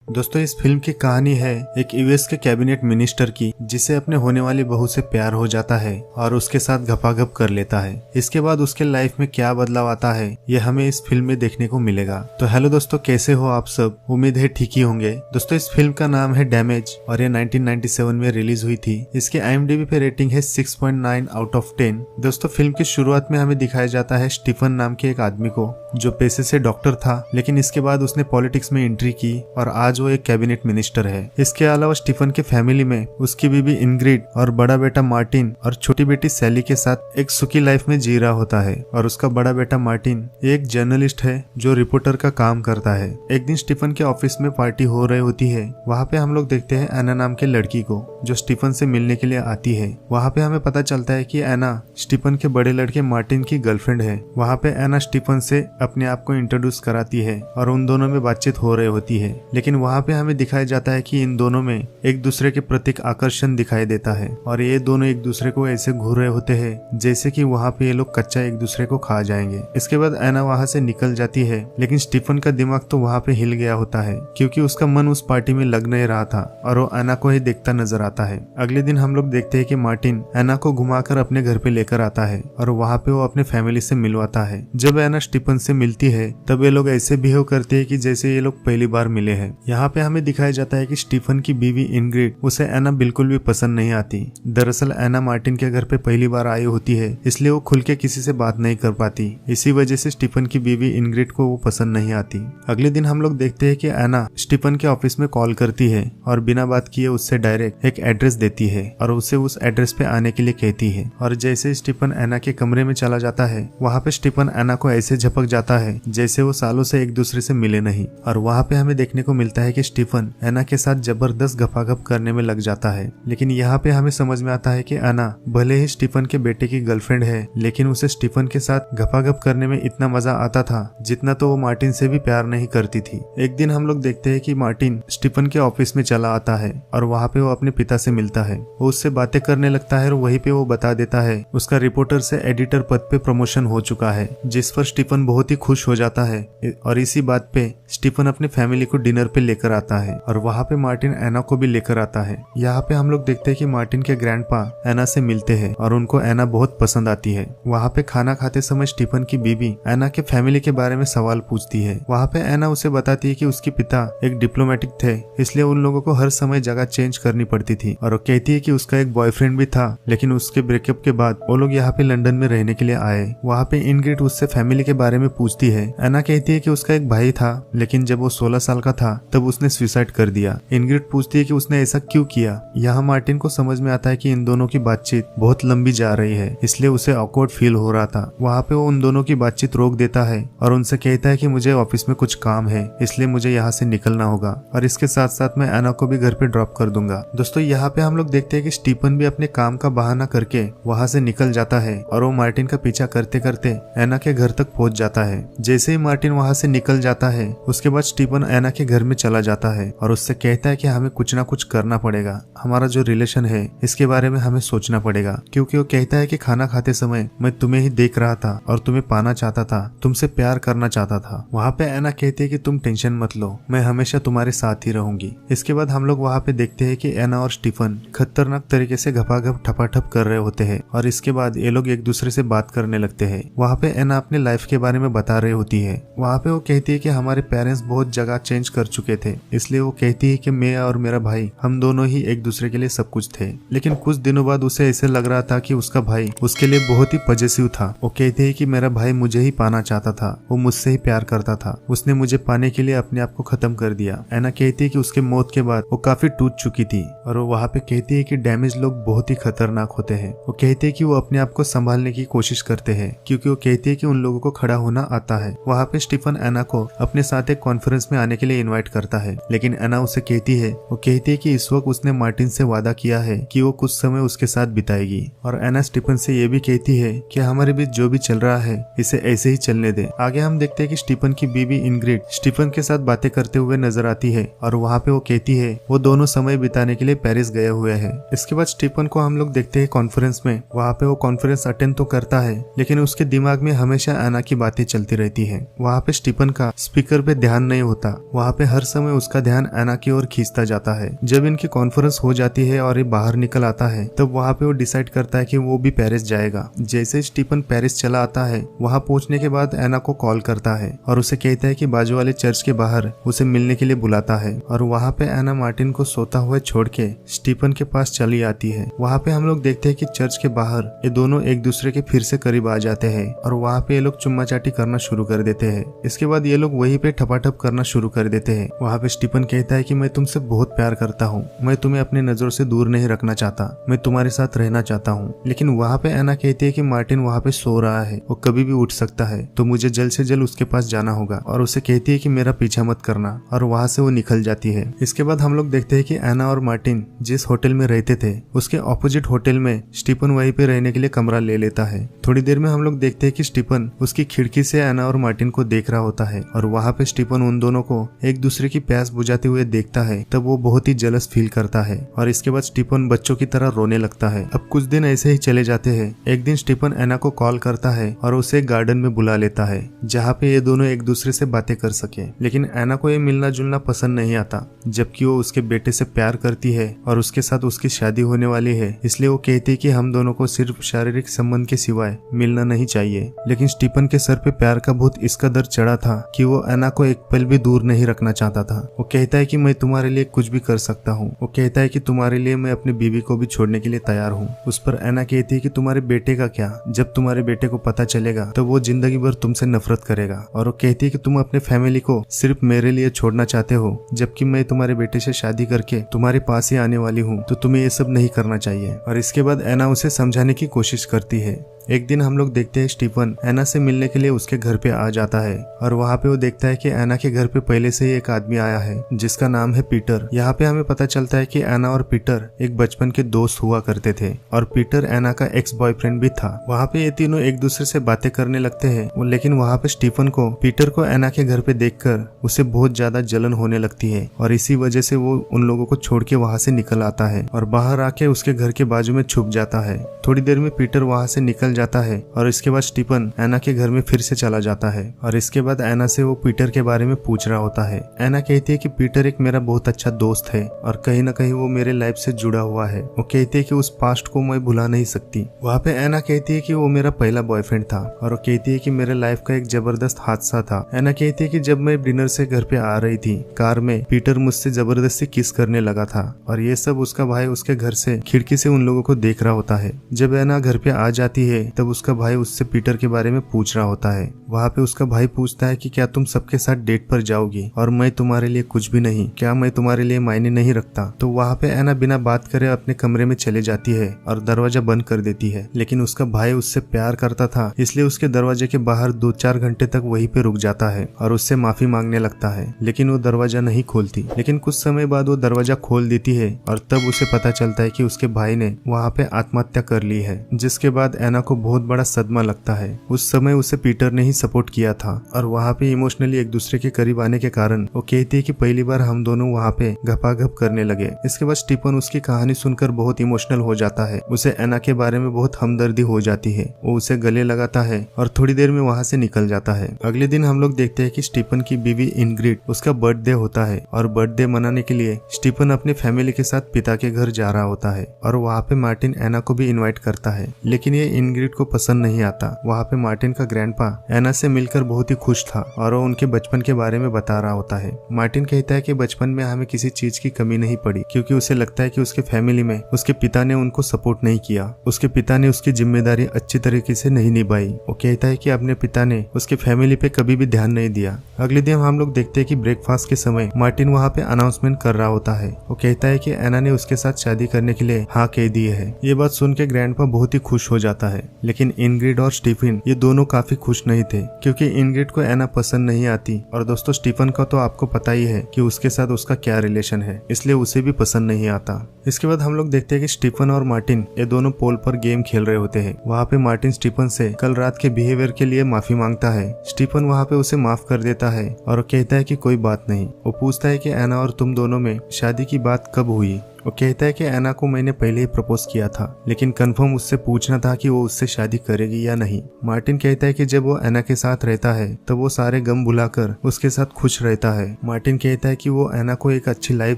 दोस्तों इस फिल्म की कहानी है एक यूएस के कैबिनेट मिनिस्टर की, जिसे अपने होने वाली बहू से प्यार हो जाता है और उसके साथ घपाघप कर लेता है। इसके बाद उसके लाइफ में क्या बदलाव आता है यह हमें इस फिल्म में देखने को मिलेगा। तो हेलो दोस्तों, कैसे हो आप सब? उम्मीद है ठीक ही होंगे। दोस्तों इस फिल्म का नाम है डैमेज और ये 1997 में रिलीज हुई थी। इसके IMDb पे रेटिंग है 6.9 आउट ऑफ 10। दोस्तों फिल्म की शुरुआत में हमें दिखाया जाता है स्टीफन नाम के एक आदमी को, जो पेशे से डॉक्टर था, लेकिन इसके बाद उसने पॉलिटिक्स में एंट्री की और आज वो एक कैबिनेट मिनिस्टर है। इसके अलावा स्टीफन के फैमिली में उसकी बीबी इंग्रिड और बड़ा बेटा मार्टिन और छोटी बेटी सैली के साथ एक सुखी लाइफ में जी रहा होता है। और उसका बड़ा बेटा मार्टिन एक जर्नलिस्ट है जो रिपोर्टर का काम करता है। एक दिन स्टीफन के ऑफिस में पार्टी हो रही होती है। वहाँ पे हम लोग देखते हैं एना नाम के लड़की को, जो स्टीफन से मिलने के लिए आती है। वहाँ पे हमें पता चलता है कि एना स्टीफन के बड़े लड़के मार्टिन की गर्लफ्रेंड है। वहाँ पे एना स्टीफन से अपने आप को इंट्रोड्यूस कराती है और उन दोनों में बातचीत हो रही होती है। लेकिन वहाँ पे हमें दिखाया जाता है कि इन दोनों में एक दूसरे के प्रति आकर्षण दिखाई देता है और ये दोनों एक दूसरे को ऐसे घूर रहे होते हैं जैसे कि वहाँ पे ये लोग कच्चा एक दूसरे को खा जाएंगे। इसके बाद एना वहाँ से निकल जाती है, लेकिन स्टीफन का दिमाग तो वहाँ पे हिल गया होता है क्योंकि उसका मन उस पार्टी में लग नहीं रहा था और वो एना को ही देखता नजर आता है। अगले दिन हम लोग देखते हैं कि मार्टिन एना को घुमाकर अपने घर पे लेकर आता है और वहाँ पे वो अपने फैमिली से मिलवाता है। जब एना स्टीफन से मिलती है तब ये लोग ऐसे बिहेव करते हैं कि जैसे ये लोग पहली बार मिले हैं। यहाँ पे हमें दिखाया जाता है कि स्टीफन की बीवी इंग्रिड उसे एना बिल्कुल भी पसंद नहीं आती। दरअसल एना मार्टिन के घर पे पहली बार आई होती है, इसलिए वो खुल के किसी से बात नहीं कर पाती। इसी वजह से स्टीफन की बीवी इंग्रिड को वो पसंद नहीं आती। अगले दिन हम लोग देखते हैं कि एना स्टीफन के ऑफिस में कॉल करती है और बिना बात किए उससे डायरेक्ट एक एड्रेस देती है और उसे उस एड्रेस पे आने के लिए कहती है। और जैसे स्टीफन एना के कमरे में चला जाता है, वहाँ पे स्टीफन एना को ऐसे झपक जाता है जैसे वो सालों से एक दूसरे से मिले नहीं। और वहाँ पे हमें देखने को मिलता है कि स्टीफन एना के साथ जबरदस्त घपाघप करने में लग जाता है। लेकिन यहाँ पे हमें समझ में आता है कि एना भले ही स्टीफन के बेटे की गर्लफ्रेंड है, लेकिन उसे स्टीफन के साथ घपाघप करने में इतना मजा आता था जितना तो वो मार्टिन से भी प्यार नहीं करती थी। एक दिन हम लोग देखते हैं कि मार्टिन स्टीफन के ऑफिस में चला आता है और वहाँ पे वो अपने पिता से मिलता है। वो उससे बातें करने लगता है और वहीं पे वो बता देता है उसका रिपोर्टर से एडिटर पद पे प्रमोशन हो चुका है, जिस पर स्टीफन बहुत ही खुश हो जाता है। और इसी बात पे स्टीफन अपने फैमिली को डिनर पे लेकर आता है और वहाँ पे मार्टिन एना को भी लेकर आता है। यहाँ पे हम लोग देखते हैं कि मार्टिन के ग्रैंडपा एना से मिलते हैं और उनको एना बहुत पसंद आती है। वहाँ पे खाना खाते समय स्टीफन की बीबी एना के फैमिली के बारे में सवाल पूछती है। वहाँ पे एना उसे बताती है कि उसके पिता एक डिप्लोमेटिक थे, इसलिए उन लोगों को हर समय जगह चेंज करनी पड़ती थी। और वो कहती है कि उसका एक बॉयफ्रेंड भी था, लेकिन उसके ब्रेकअप के बाद वो लोग यहाँ पे लंदन में रहने के लिए आए। वहाँ पे इंग्रिड उससे फैमिली के बारे में पूछती है। एना कहती है कि उसका एक भाई था, लेकिन जब वो 16 साल का था तब उसने सुसाइड कर दिया। इंग्रिड पूछती है कि उसने ऐसा क्यों किया। यहाँ मार्टिन को समझ में आता है कि इन दोनों की बातचीत बहुत लंबी जा रही है, इसलिए उसे ऑकवर्ड फील हो रहा था। वहाँ पे वो उन दोनों की बातचीत रोक देता है और उनसे कहता है कि मुझे ऑफिस में कुछ काम है, इसलिए मुझे यहाँ से निकलना होगा और इसके साथ साथ मैं एना को भी घर पे ड्रॉप कर दूंगा। दोस्तों यहाँ पे हम लोग देखते हैं कि स्टीफन भी अपने काम का बहाना करके वहाँ से निकल जाता है और वो मार्टिन का पीछा करते करते एना के घर तक पहुँच जाता है। जैसे ही मार्टिन वहाँ से निकल जाता है, उसके बाद स्टीफन एना के घर में चला जाता है और उससे कहता है कि हमें कुछ ना कुछ करना पड़ेगा, हमारा जो रिलेशन है इसके बारे में हमें सोचना पड़ेगा। क्योंकि वो कहता है कि खाना खाते समय मैं तुम्हें ही देख रहा था और तुम्हें पाना चाहता था, तुमसे प्यार करना चाहता था। वहाँ पे एना कहती है कि तुम टेंशन मत लो, मैं हमेशा तुम्हारे साथ ही रहूंगी। इसके बाद हम लोग वहाँ पे देखते हैं कि एना और स्टीफन खतरनाक तरीके से घपाघप ठपाठप कर रहे होते हैं और इसके बाद ये लोग एक दूसरे से बात करने लगते हैं। वहाँ पे एना अपने लाइफ के बारे में बता रही होती है। वहाँ पे वो कहती है कि हमारे पेरेंट्स बहुत जगह चेंज कर चुके थे, इसलिए वो कहती है कि मैं और मेरा भाई हम दोनों ही एक दूसरे के लिए सब कुछ थे। लेकिन कुछ दिनों बाद उसे ऐसे लग रहा था कि उसका भाई उसके लिए बहुत ही पॉजिटिव था। वो कहते हैं कि मेरा भाई मुझे ही पाना चाहता था, वो मुझसे ही प्यार करता था, उसने मुझे पाने के लिए अपने आप को खत्म कर दिया। एना कहती है कि उसके मौत के बाद वो काफी टूट चुकी थी और वो वहाँ पे कहती है कि डैमेज लोग बहुत ही खतरनाक होते हैं। वो कहते हैं कि वो अपने आप को संभालने की कोशिश करते हैं क्योंकि वो कहती है कि उन लोगों को खड़ा होना आता है। वहाँ पे स्टीफन एना को अपने साथ एक कॉन्फ्रेंस में आने के लिए इन्वाइट करता है, लेकिन एना उसे कहती है कि इस वक्त उसने मार्टिन से वादा किया है कि वो कुछ समय उसके साथ बिताएगी। और एना स्टीफन से ये भी कहती है कि हमारे बीच जो भी चल रहा है इसे ऐसे ही चलने दे। आगे हम देखते हैं कि स्टीफन की बीबी इंग्रिड स्टीफन के साथ बातें करते हुए नजर आती है और वहाँ पे वो कहती है वो दोनों समय बिताने के लिए पेरिस गए हुए हैं। इसके बाद स्टीफन को हम लोग देखते हैं कॉन्फ्रेंस में। वहाँ पे वो कॉन्फ्रेंस अटेंड तो करता है, लेकिन उसके दिमाग में हमेशा एना की बातें चलती रहती है। वहाँ पे स्टीफन का स्पीकर पे ध्यान नहीं होता। वहाँ पे हर समय उसका ध्यान एना की ओर खींचता जाता है। जब इनकी कॉन्फ्रेंस हो जाती है और ये बाहर निकल आता है तब वहाँ पे वो डिसाइड करता है कि वो भी पेरिस जाएगा। जैसे स्टीफन पेरिस चला आता है वहाँ पहुँचने के बाद एना को कॉल करता है और उसे कहता है कि बाजू वाले चर्च के बाहर उसे मिलने के लिए बुलाता है। और वहाँ पे एना मार्टिन को सोता हुआ छोड़ के स्टीफन के पास चली आती है। वहाँ पे हम लोग देखते हैं कि चर्च के बाहर ये दोनों एक दूसरे के फिर से करीब आ जाते हैं और वहाँ पे ये लोग चुम्मा चाटी करना शुरू कर देते हैं। इसके बाद ये लोग वहीं पे ठपाठप करना शुरू कर देते हैं। वहाँ पे स्टीफन कहता है कि मैं तुमसे बहुत प्यार करता हूँ, मैं तुम्हें अपनी नजरों से दूर नहीं रखना चाहता, मैं तुम्हारे साथ रहना चाहता हूँ। लेकिन वहाँ पे एना कहती है कि मार्टिन वहाँ पे सो रहा है, वो कभी भी उठ सकता है, तो मुझे जल्द से जल्द उसके पास जाना होगा। और उसे कहती है कि मेरा पीछा मत करना और वहाँ से वो निकल जाती है। इसके बाद हम लोग देखते हैं कि एना और मार्टिन जिस होटल में रहते थे उसके ऑपोजिट होटल में स्टीफन वहीं पे रहने के लिए कमरा ले लेता है। थोड़ी देर में हम लोग देखते हैं कि स्टीफन उसकी खिड़की से एना और मार्टिन को देख रहा होता है और वहाँ पे स्टीफन उन दोनों को एक दूसरे की प्यास बुझाते हुए देखता है। तब वो बहुत ही जलस फील करता है और इसके बाद स्टीफन बच्चों की तरह रोने लगता है। अब कुछ दिन ऐसे ही चले जाते हैं। एक दिन स्टीफन एना को कॉल करता है और उसे गार्डन में बुला लेता है जहाँ पे ये दोनों एक दूसरे से बातें कर सके। लेकिन एना को ये मिलना जुलना पसंद नहीं आता, जबकि वो उसके बेटे से प्यार करती है और उसके साथ उसकी शादी होने वाली है। इसलिए वो कहती है कि हम दोनों को सिर्फ शारीरिक संबंध के सिवाय मिलना नहीं चाहिए। लेकिन स्टीफन के सर पे प्यार का भूत इस कदर चढ़ा था कि वो एना को एक पल भी दूर नहीं रखना चाहता था। वो कहता है कि मैं तुम्हारे लिए कुछ भी कर सकता हूँ। वो कहता है कि तुम्हारे लिए मैं अपनी बीवी को भी छोड़ने के लिए तैयार हूँ। उस पर एना कहती है कि तुम्हारे बेटे का क्या, जब तुम्हारे बेटे को पता चलेगा तो वो जिंदगी भर तुमसे नफरत करेगा। और वो कहती है कि तुम अपने फैमिली को सिर्फ मेरे लिए छोड़ना चाहते हो, जबकि मैं तुम्हारे बेटे से शादी करके तुम्हारे पास ही आने वाली हूँ, तो तुम्हें ये सब नहीं करना चाहिए। और इसके बाद एना उसे समझाने की कोशिश करती है। एक दिन हम लोग देखते हैं स्टीफन एना से मिलने के लिए उसके घर पे आ जाता है और वहाँ पे वो देखता है कि एना के घर पे पहले से ही एक आदमी आया है जिसका नाम है पीटर। यहाँ पे हमें पता चलता है कि एना और पीटर एक बचपन के दोस्त हुआ करते थे और पीटर एना का एक्स बॉयफ्रेंड भी था। वहाँ पे ये तीनों एक दूसरे से बातें करने लगते हैं। लेकिन वहाँ पे स्टीफन को पीटर को एना के घर पे देखकर उसे बहुत ज्यादा जलन होने लगती है और इसी वजह से वो उन लोगों को छोड़ के वहाँ से निकल आता है और बाहर आके उसके घर के बाजू में छुप जाता है। थोड़ी देर में पीटर वहाँ से निकल जाता है और इसके बाद स्टीफन एना के घर में फिर से चला जाता है और इसके बाद एना से वो पीटर के बारे में पूछ रहा होता है। एना कहती है कि पीटर एक मेरा बहुत अच्छा दोस्त है और कहीं ना कहीं वो मेरे लाइफ से जुड़ा हुआ है। वो कहती है कि उस पास्ट को मैं भुला नहीं सकती। वहाँ पे एना कहती है कि वो मेरा पहला बॉयफ्रेंड था और वो कहती है कि मेरे लाइफ का एक जबरदस्त हादसा था। एना कहती है कि जब मैं डिनर से घर पे आ रही थी, कार में पीटर मुझसे जबरदस्ती किस करने लगा था और ये सब उसका भाई उसके घर से खिड़की से उन लोगों को देख रहा होता है। जब एना घर पे आ जाती है तब उसका भाई उससे पीटर के बारे में पूछ रहा होता है। वहाँ पे उसका भाई पूछता है कि क्या तुम सबके साथ डेट पर जाओगी और मैं तुम्हारे लिए कुछ भी नहीं, क्या मैं तुम्हारे लिए मायने नहीं रखता। तो वहाँ पे एना बिना बात करे अपने कमरे में चले जाती है और दरवाजा बंद कर देती है। लेकिन उसका भाई उससे प्यार करता था इसलिए उसके दरवाजे के बाहर 2-4 घंटे तक वहीं पे रुक जाता है और उससे माफी मांगने लगता है, लेकिन वो दरवाजा नहीं खोलती। लेकिन कुछ समय बाद वो दरवाजा खोल देती है और तब उसे पता चलता है कि उसके भाई ने वहाँ पे आत्महत्या कर ली है, जिसके बाद एना को बहुत बड़ा सदमा लगता है। उस समय उसे पीटर ने ही सपोर्ट किया था और वहाँ पे इमोशनली एक दूसरे के करीब आने के कारण वो कहती है कि पहली बार हम दोनों वहाँ पे घपाघप करने लगे। इसके बाद स्टीफन उसकी कहानी सुनकर बहुत इमोशनल हो जाता है। उसे एना के बारे में बहुत हमदर्दी हो जाती है। वो उसे गले लगाता है और थोड़ी देर में वहाँ से निकल जाता है। अगले दिन हम लोग देखते हैं कि स्टीफन की बीवी इनग्रिड, उसका बर्थडे होता है और बर्थडे मनाने के लिए स्टीफन अपनी फैमिली के साथ पिता के घर जा रहा होता है और वहाँ पे मार्टिन एना को भी इन्वाइट करता है। लेकिन ये इनग्रिड को पसंद नहीं आता। वहाँ पे मार्टिन का ग्रैंडपा एना से मिलकर बहुत ही खुश था और वो उनके बचपन के बारे में बता रहा होता है। मार्टिन कहता है कि बचपन में हमें किसी चीज की कमी नहीं पड़ी क्योंकि उसे लगता है कि उसके फैमिली में उसके पिता ने उनको सपोर्ट नहीं किया, उसके पिता ने उसकी जिम्मेदारी अच्छी तरीके से नहीं निभाई। वो कहता है कि अपने पिता ने उसके फैमिली पे कभी भी ध्यान नहीं दिया। अगले दिन हम लोग देखते हैं कि ब्रेकफास्ट के समय मार्टिन वहाँ पे अनाउंसमेंट कर रहा होता है। वो कहता है कि एना ने उसके साथ शादी करने के लिए हाँ कह दी है। ये बात सुन के ग्रैंडपा बहुत ही खुश हो जाता है। लेकिन इनग्रिड और स्टीफन ये दोनों काफी खुश नहीं थे क्योंकि इनग्रिड को एना पसंद नहीं आती और दोस्तों स्टीफन का तो आपको पता ही है कि उसके साथ उसका क्या रिलेशन है, इसलिए उसे भी पसंद नहीं आता। इसके बाद हम लोग देखते हैं कि स्टीफन और मार्टिन ये दोनों पोल पर गेम खेल रहे होते हैं। वहाँ पे मार्टिन स्टीफन से कल रात के बिहेवियर के लिए माफी मांगता है। स्टीफन वहाँ पे उसे माफ कर देता है और कहता है कि कोई बात नहीं। वो पूछता है कि एना और तुम दोनों में शादी की बात कब हुई। वो कहता है कि एना को मैंने पहले ही प्रपोज किया था, लेकिन कंफर्म उससे पूछना था कि वो उससे शादी करेगी या नहीं। मार्टिन कहता है कि जब वो एना के साथ रहता है तब वो सारे गम भुलाकर उसके साथ खुश रहता है। मार्टिन कहता है कि वो एना को एक अच्छी लाइफ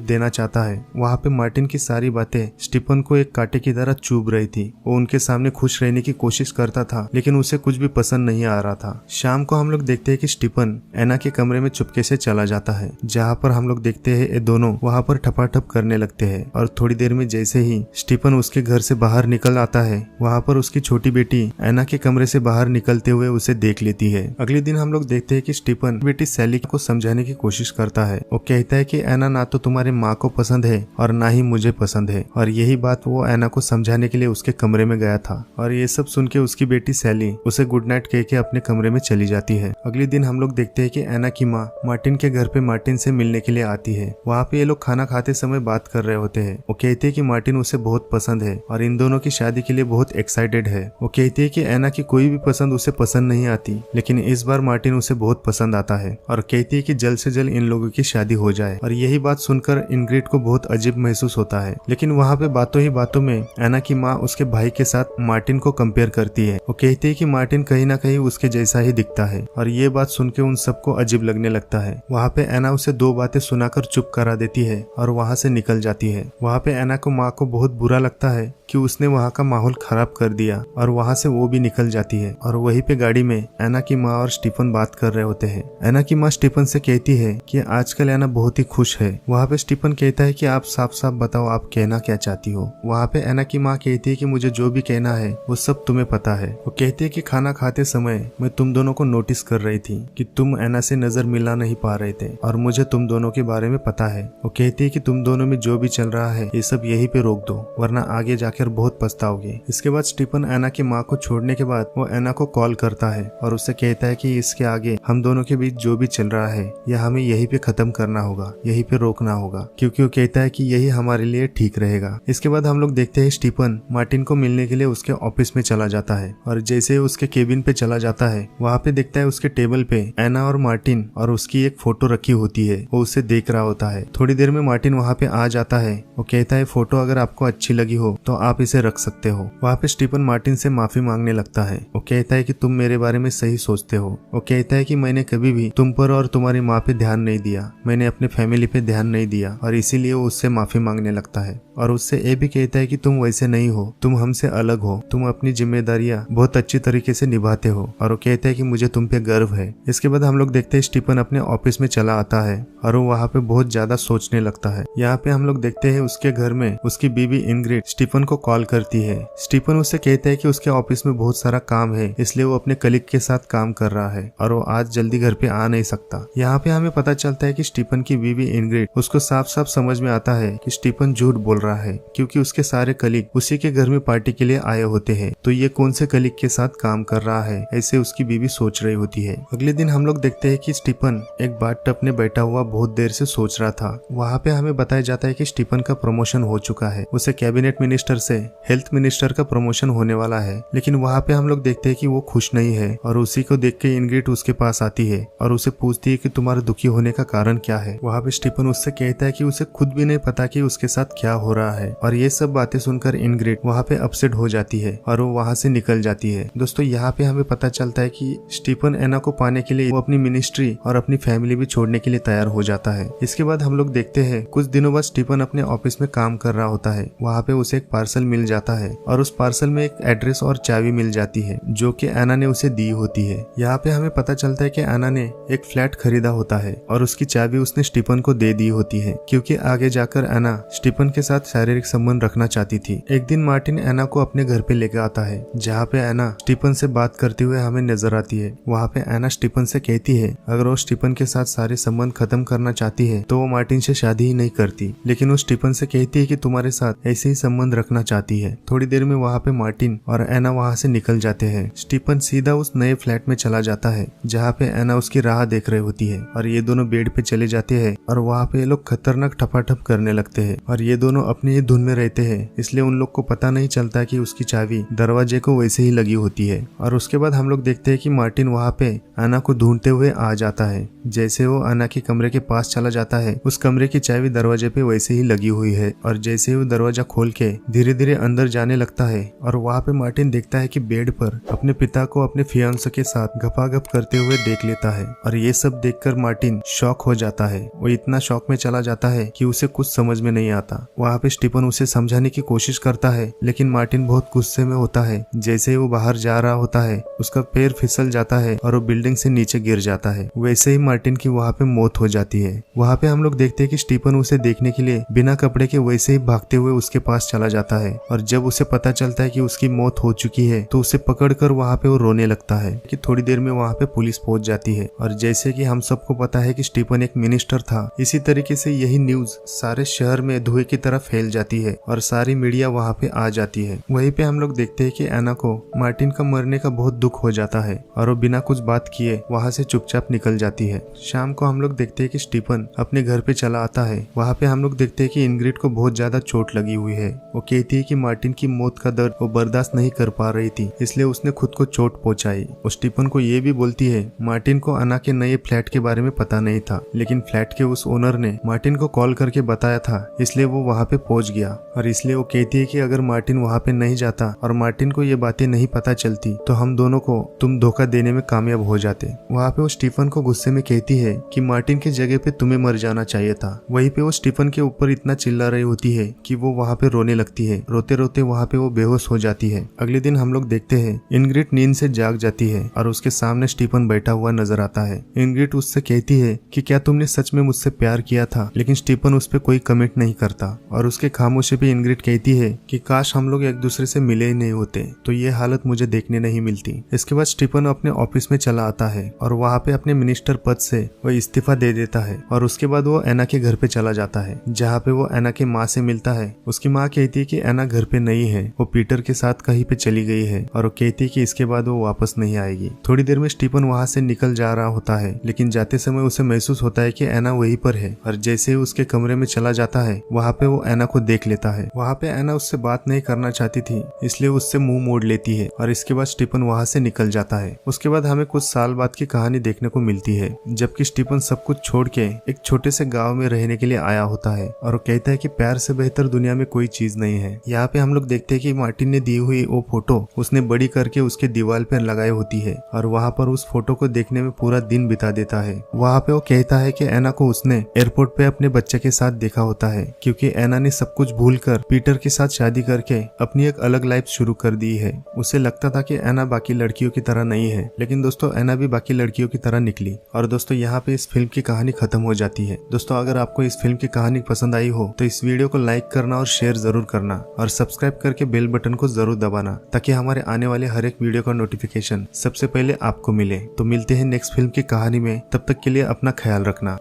देना चाहता है। वहाँ पे मार्टिन की सारी बातें स्टीफन को एक कांटे की तरह चुभ रही थी। वो उनके सामने खुश रहने की कोशिश करता था, लेकिन उसे कुछ भी पसंद नहीं आ रहा था। शाम को हम लोग देखते हैं कि स्टीफन एना के कमरे में चुपके से चला जाता है, जहाँ पर हम लोग देखते हैं ये दोनों वहाँ पर ठपाठप करने लगते हैं। और थोड़ी देर में जैसे ही स्टीफन उसके घर से बाहर निकल आता है, वहाँ पर उसकी छोटी बेटी एना के कमरे से बाहर निकलते हुए उसे देख लेती है। अगले दिन हम लोग देखते हैं कि स्टीफन बेटी सैली को समझाने की कोशिश करता है। वो कहता है कि एना ना तो तुम्हारे माँ को पसंद है और ना ही मुझे पसंद है, और यही बात वो एना को समझाने के लिए उसके कमरे में गया था। और ये सब सुन के उसकी बेटी सैली उसे गुड नाइट कह के अपने कमरे में चली जाती है। अगले दिन हम लोग देखते हैं कि एना की माँ मार्टिन के घर पे मार्टिन से मिलने के लिए आती है। वहाँ पे ये लोग खाना खाते समय बात कर रहे होते हैं। वो कहते हैं कि मार्टिन उसे बहुत पसंद है और इन दोनों की शादी के लिए बहुत एक्साइटेड है। वो कहती है कि एना की कोई भी पसंद उसे पसंद नहीं आती, लेकिन इस बार मार्टिन उसे बहुत पसंद आता है और कहती है कि जल्द से जल्द इन लोगों की शादी हो जाए। और यही बात सुनकर इनग्रिड को बहुत अजीब महसूस होता है। लेकिन वहाँ पे बातों ही बातों में एना की माँ उसके भाई के साथ मार्टिन को कंपेयर करती है। वो कहती है कि मार्टिन कहीं ना कहीं उसके जैसा ही दिखता है, और ये बात सुन के उन सबको अजीब लगने लगता है। वहाँ पे एना उसे दो बातें सुनाकर चुप करा देती है और वहाँ से निकल जाती है। वहाँ पे एना को माँ को बहुत बुरा लगता है कि उसने वहाँ का माहौल खराब कर दिया, और वहाँ से वो भी निकल जाती है। और वहीं पे गाड़ी में एना की माँ और स्टीफन बात कर रहे होते हैं। एना की माँ स्टीफन से कहती है कि आजकल एना बहुत ही खुश है। वहाँ पे स्टीफन कहता है कि आप साफ साफ बताओ आप कहना क्या चाहती हो। वहाँ पे एना की माँ कहती है कि मुझे जो भी कहना है वो सब तुम्हें पता है। वो कहती है कि खाना खाते समय मैं तुम दोनों को नोटिस कर रही थी कि तुम एना से नजर मिला नहीं पा रहे थे, और मुझे तुम दोनों के बारे में पता है। वो कहती है कि तुम दोनों में जो भी चल रहा है ये सब यहीं पे रोक दो, वरना आगे जाकर बहुत पछताओगे। इसके बाद स्टीफन एना की माँ को छोड़ने के बाद वो एना को कॉल करता है और उससे कहता है कि इसके आगे हम दोनों के बीच जो भी चल रहा है यह हमें यहीं पे खत्म करना होगा, यहीं पे रोकना होगा, क्योंकि वो कहता है कि यही हमारे लिए ठीक रहेगा। इसके बाद हम लोग देखते हैं स्टीफन मार्टिन को मिलने के लिए उसके ऑफिस में चला जाता है, और जैसे ही उसके केबिन पे चला जाता है वहाँ पे देखता है उसके टेबल पे एना और मार्टिन और उसकी एक फोटो रखी होती है। वो उसे देख रहा होता है। थोड़ी देर में मार्टिन वहाँ पे आ जाता है। वो कहता है फोटो अगर आपको अच्छी लगी हो तो आप इसे रख सकते हो। वहाँ पे स्टीफन मार्टिन से माफी मांगने लगता है। वो कहता है कि तुम मेरे बारे में सही सोचते हो। वो कहता है कि मैंने कभी भी तुम पर और तुम्हारी माँ पे ध्यान नहीं दिया, मैंने अपने फैमिली पे ध्यान नहीं दिया, और इसीलिए वो उससे माफी मांगने लगता है। और उससे ये भी कहता है कि तुम वैसे नहीं हो, तुम हमसे अलग हो, तुम अपनी जिम्मेदारियां बहुत अच्छी तरीके से निभाते हो, और वो कहता है कि मुझे तुम पे गर्व है। इसके बाद हम लोग देखते हैं स्टीफन अपने ऑफिस में चला आता है और वो वहाँ पे बहुत ज्यादा सोचने लगता है। यहाँ पे हम लोग देखते हैं उसके घर में उसकी बीवी इनग्रिड स्टीफन को कॉल करती है। स्टीफन उससे कहता है कि उसके ऑफिस में बहुत सारा काम है, इसलिए वो अपने कलीग के साथ काम कर रहा है और वो आज जल्दी घर पे आ नहीं सकता। यहाँ पे हमें पता चलता है कि स्टीफन की बीवी इनग्रिड उसको साफ साफ समझ में आता है कि स्टीफन झूठ बोल रहा है, क्योंकि उसके सारे कलीग उसी के घर में पार्टी के लिए आए होते हैं, तो ये कौन से कलीग के साथ काम कर रहा है, ऐसे उसकी बीवी सोच रही होती है। अगले दिन हम लोग देखते हैं कि स्टीफन एक बाथटब में बैठा हुआ बहुत देर से सोच रहा था। वहाँ पे हमें बताया जाता है कि स्टीफन का प्रमोशन हो चुका है, उसे कैबिनेट मिनिस्टर से हेल्थ मिनिस्टर का प्रमोशन होने वाला है। लेकिन वहाँ पे हम लोग देखते हैं कि वो खुश नहीं है, और उसी को देख के इनग्रिड उसके पास आती है और उसे पूछती है कि तुम्हारे दुखी होने का कारण क्या है। वहाँ पे स्टीफन उससे कहता है कि उसे खुद भी नहीं पता कि उसके साथ क्या हो रहा है, और ये सब बातें सुनकर इनग्रिड वहाँ पे अपसेट हो जाती है और वो वहाँ से निकल जाती है। दोस्तों यहाँ पे हमें पता चलता है कि स्टीफन एना को पाने के लिए वो अपनी मिनिस्ट्री और अपनी फैमिली भी छोड़ने के लिए तैयार हो जाता है। इसके बाद हम लोग देखते हैं कुछ दिनों बाद स्टीफन अपने ऑफिस में काम कर रहा होता है। वहाँ पे उसे एक पार्सल मिल जाता है और उस पार्सल में एक एड्रेस और चाबी मिल जाती है जो कि एना ने उसे दी होती है। यहाँ पे हमें पता चलता है कि एना ने एक फ्लैट खरीदा होता है और उसकी चाबी उसने स्टीफन को दे दी होती है, क्योंकि आगे जाकर एना स्टीफन के साथ शारीरिक संबंध रखना चाहती थी। एक दिन मार्टिन एना को अपने घर पे लेकर आता है, जहाँ पे एना स्टीफन से बात करते हुए हमें नजर आती है। वहाँ पे एना स्टीफन से कहती है अगर वो स्टीफन के साथ सारे संबंध खत्म करना चाहती है तो वो मार्टिन से शादी ही नहीं करती, लेकिन वो स्टीफन से कहती है कि तुम्हारे साथ ऐसे ही संबंध रखना चाहती है। थोड़ी देर में वहाँ पे मार्टिन और एना वहाँ से निकल जाते हैं। स्टीफन सीधा उस नए फ्लैट में चला जाता है जहाँ पे एना उसकी राह देख रही होती है, और ये दोनों बेड पे चले जाते हैं और वहाँ पे ये लोग खतरनाक ठपाठप करने लगते हैं, और ये दोनों अपनी ही धुन में रहते हैं, इसलिए उन लोग को पता नहीं चलता कि उसकी चाबी दरवाजे को वैसे ही लगी होती है। और उसके बाद हम लोग देखते हैं कि मार्टिन वहाँ पे एना को ढूंढते हुए आ जाता है। जैसे वो एना के कमरे के पास चला जाता है, उस कमरे की चाबी दरवाजे पे वैसे ही लगी हुई है। और जैसे ही वो दरवाजा खोल के धीरे धीरे अंदर जाने लगता है और वहाँ पे मार्टिन देखता है कि बेड पर अपने पिता को अपने फियांसे के साथ गपागप करते हुए देख लेता है। और ये सब देखकर मार्टिन शॉक हो जाता है। वो इतना शॉक में चला जाता है कि उसे कुछ समझ में नहीं आता। वहाँ पे स्टीफन उसे समझाने की कोशिश करता है, लेकिन मार्टिन बहुत गुस्से में होता है। जैसे ही वो बाहर जा रहा होता है उसका पैर फिसल जाता है और वो बिल्डिंग से नीचे गिर जाता है। वैसे ही मार्टिन की वहाँ पे मौत हो जाती है। वहाँ पे हम लोग देखते हैं कि स्टीफन उसे देखने के लिए बिना कपड़े के वैसे ही भागते हुए उसके पास चला जाता है। और जब उसे पता चलता है कि उसकी मौत हो चुकी है तो उसे पकड़कर वहाँ पे वो रोने लगता है। कि थोड़ी देर में वहाँ पे पुलिस पहुंच जाती है। और जैसे कि हम सबको पता है कि स्टीफन एक मिनिस्टर था, इसी तरीके से यही न्यूज सारे शहर में धुएं की तरह फैल जाती है और सारी मीडिया वहाँ पे आ जाती है। वहीं पे हम लोग देखते हैं कि एना को मार्टिन का मरने का बहुत दुख हो जाता है और वो बिना कुछ बात किए वहाँ से चुपचाप निकल जाती है। शाम को हम लोग देखते हैं कि स्टीफन अपने घर पे चला आता है। वहाँ पे हम लोग देखते हैं कि इंग्रिड को बहुत ज्यादा चोट लगी हुई है। वो कहती है कि मार्टिन की मौत का दर्द वो बर्दाश्त नहीं कर पा रही थी, इसलिए उसने खुद को चोट पहुंचाई। वो स्टीफन को ये भी बोलती है मार्टिन को अना के नए फ्लैट के बारे में पता नहीं था, लेकिन फ्लैट के उस ओनर ने मार्टिन को कॉल करके बताया था, इसलिए वो वहाँ पे पहुंच गया। और इसलिए वो कहती है कि अगर मार्टिन वहाँ पे नहीं जाता और मार्टिन को ये बातें नहीं पता चलती तो हम दोनों को तुम धोखा देने में कामयाब हो जाते। वहाँ पे वो स्टीफन को गुस्से में कहती है कि मार्टिन की जगह पे तुम्हें मर जाना चाहिए था। वहीं पे वो स्टीफन के ऊपर इतना चिल्ला रही होती है कि वो वहाँ पे रोने लगती है। रोते रोते वहाँ पे वो बेहोश हो जाती है। अगले दिन हम लोग देखते हैं इंग्रिड नींद से जाग जाती है और उसके सामने स्टीफन बैठा हुआ नजर आता है। इंग्रिड उससे कहती है कि क्या तुमने सच में मुझसे प्यार किया था, लेकिन स्टीफन उस पर कोई कमेंट नहीं करता। और उसके खामोशी पे इंग्रिड कहती है कि काश हम लोग एक दूसरे से मिले ही नहीं होते तो ये हालत मुझे देखने नहीं मिलती। इसके बाद स्टीफन अपने ऑफिस में चला आता है और वहाँ पे अपने मिनिस्टर पद से वो इस्तीफा दे देता है। और उसके बाद वो एना के घर पे चला जाता है, जहाँ पे वो एना के माँ से मिलता है। उसकी माँ कहती है कि एना घर पे नहीं है, वो पीटर के साथ कहीं पे चली गई है और वो कहती है कि इसके बाद वो वापस नहीं आएगी। थोड़ी देर में स्टीफन वहाँ से निकल जा रहा होता है, लेकिन जाते समय उसे महसूस होता है कि एना वहीं पर है। और जैसे ही उसके कमरे में चला जाता है वहाँ पे वो एना को देख लेता है। वहाँ पे एना उससे बात नहीं करना चाहती थी, इसलिए उससे मुंह मोड़ लेती है और इसके बाद स्टीफन वहाँ से निकल जाता है। उसके बाद हमें कुछ साल बाद की कहानी देखने को मिलती है, जबकि स्टीफन सब कुछ छोड़ के एक छोटे से गाँव में रहने के लिए आया होता है और वो कहता है कि प्यार से बेहतर दुनिया में कोई चीज नहीं है। यहाँ पे हम लोग देखते हैं कि मार्टिन ने दी हुई वो फोटो उसने बड़ी करके उसके दीवार पर लगाई होती है और वहाँ पर उस फोटो को देखने में पूरा दिन बिता देता है। वहाँ पे वो कहता है कि एना को उसने एयरपोर्ट पे अपने बच्चे के साथ देखा होता है, क्योंकि एना ने सब कुछ भूलकर पीटर के साथ शादी करके अपनी एक अलग लाइफ शुरू कर दी है। उसे लगता था कि एना बाकी लड़कियों की तरह नहीं है, लेकिन दोस्तों एना भी बाकी लड़कियों की तरह निकली। और दोस्तों यहाँ पे इस फिल्म की कहानी खत्म हो जाती है। दोस्तों अगर आपको इस फिल्म की कहानी पसंद आई हो तो इस वीडियो को लाइक करना और शेयर जरूर करना और सब्सक्राइब करके बेल बटन को जरूर दबाना, ताकि हमारे आने वाले हर एक वीडियो का नोटिफिकेशन सबसे पहले आपको मिले। तो मिलते हैं नेक्स्ट फिल्म की कहानी में, तब तक के लिए अपना ख्याल रखना।